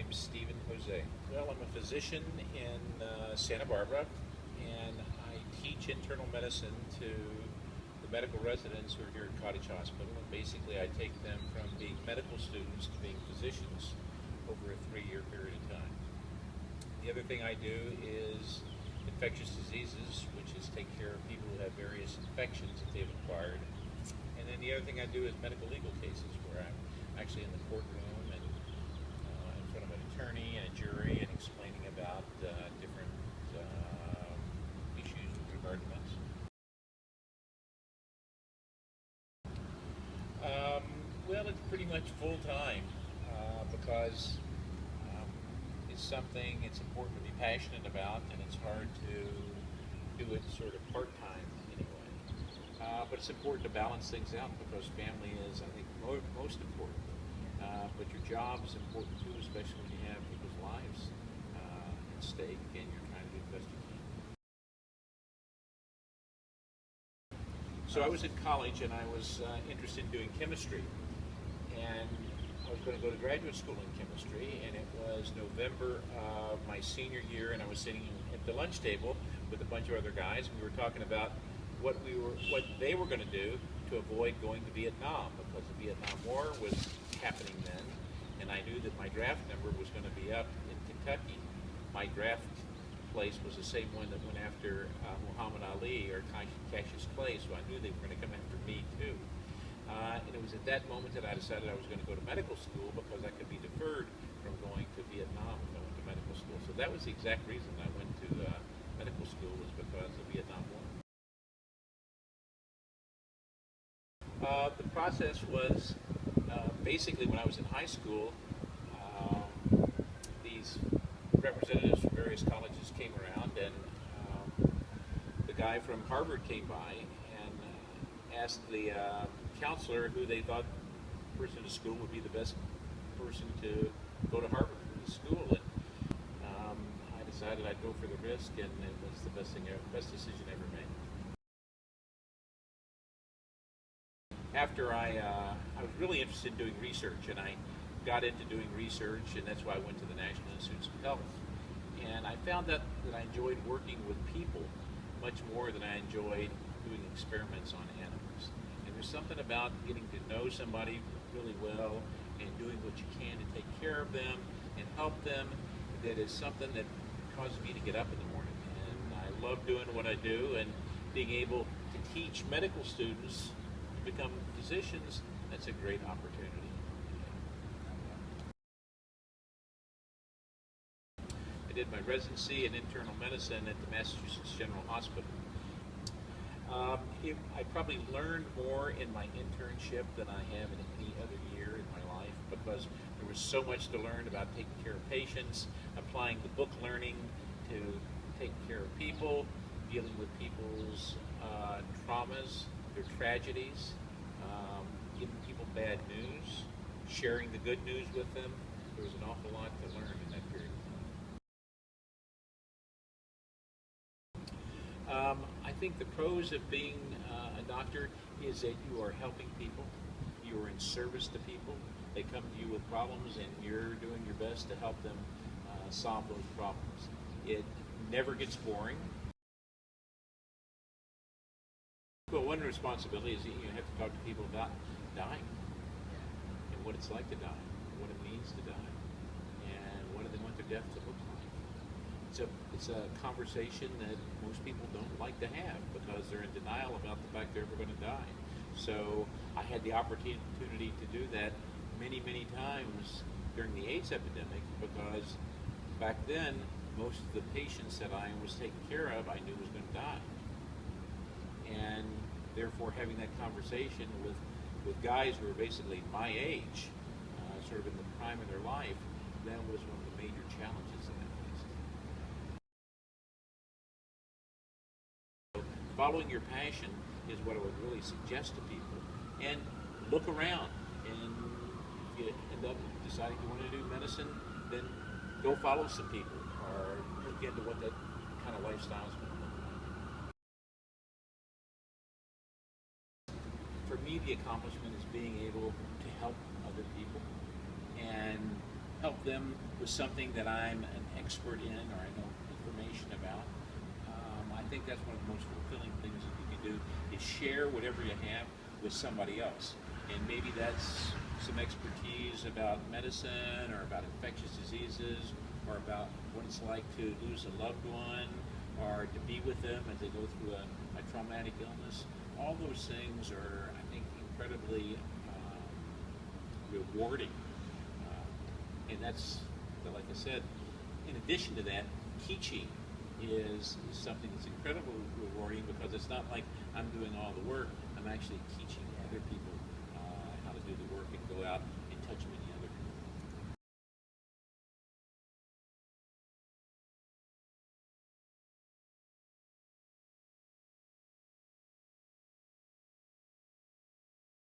name's Stephen Hosea. Well, I'm a physician in Santa Barbara, and I teach internal medicine to the medical residents who are here at Cottage Hospital. And basically, I take them from being medical students to being physicians over a 3-year period of time. The other thing I do is infectious diseases, which is take care of people who have various infections that they've acquired. And then the other thing I do is medical legal cases, where I'm actually in the courtroom and in front of an attorney and a jury and explaining about different issues with regard to medicine. Well, it's pretty much full-time because it's something it's important to be passionate about, and it's hard to do it sort of part-time anyway. But it's important to balance things out because family is, I think, most important. But your job is important too, especially when you have people's lives at stake and you're trying to do the best you can. So I was in college and I was interested in doing chemistry. And I was going to go to graduate school in chemistry, and it was November of my senior year, and I was sitting at the lunch table with a bunch of other guys, and we were talking about what they were going to do to avoid going to Vietnam, because the Vietnam War was happening then, and I knew that my draft number was going to be up in Kentucky. My draft place was the same one that went after Muhammad Ali or Cassius Clay, so I knew they were going to come after me too. And it was at that moment that I decided I was going to go to medical school because I could be deferred from going to Vietnam if I went to medical school. So that was the exact reason I went to medical school, was because of the Vietnam War. The process was basically when I was in high school, these representatives from various colleges came around, and the guy from Harvard came by and asked the counselor who they thought the person to school would be the best person to go to Harvard for the school, and I decided I'd go for the risk, and it was the best decision ever made. After I was really interested in doing research, and I got into doing research, and that's why I went to the National Institutes of Health, and I found that I enjoyed working with people much more than I enjoyed doing experiments on animals. There's something about getting to know somebody really well and doing what you can to take care of them and help them that is something that causes me to get up in the morning. And I love doing what I do, and being able to teach medical students to become physicians, that's a great opportunity. I did my residency in internal medicine at the Massachusetts General Hospital. I probably learned more in my internship than I have in any other year in my life, because there was so much to learn about taking care of patients, applying the book learning to taking care of people, dealing with people's traumas, their tragedies, giving people bad news, sharing the good news with them. There was an awful lot to learn in that period of time. I think the pros of being a doctor is that you are helping people, you are in service to people. They come to you with problems, and you're doing your best to help them solve those problems. It never gets boring. Well, one responsibility is that you have to talk to people about dying and what it's like to die, what it means to die, and what do they want their death to look like. It's a conversation that most people don't like to have because they're in denial about the fact they're ever going to die. So I had the opportunity to do that many, many times during the AIDS epidemic, because back then most of the patients that I was taking care of I knew was going to die. And therefore having that conversation with guys who are basically my age, sort of in the prime of their life, that was one of the major challenges that I faced. Following your passion is what I would really suggest to people. And look around, and if you end up deciding you want to do medicine, then go follow some people or look into what that kind of lifestyle is going to look like. For me, the accomplishment is being able to help other people and help them with something that I'm an expert in or I know information about. I think that's one of the most fulfilling things that you can do is share whatever you have with somebody else. And maybe that's some expertise about medicine or about infectious diseases or about what it's like to lose a loved one or to be with them as they go through a traumatic illness. All those things are, I think, incredibly rewarding. And that's, like I said, in addition to that, teaching is something that's incredibly rewarding because it's not like I'm doing all the work, I'm actually teaching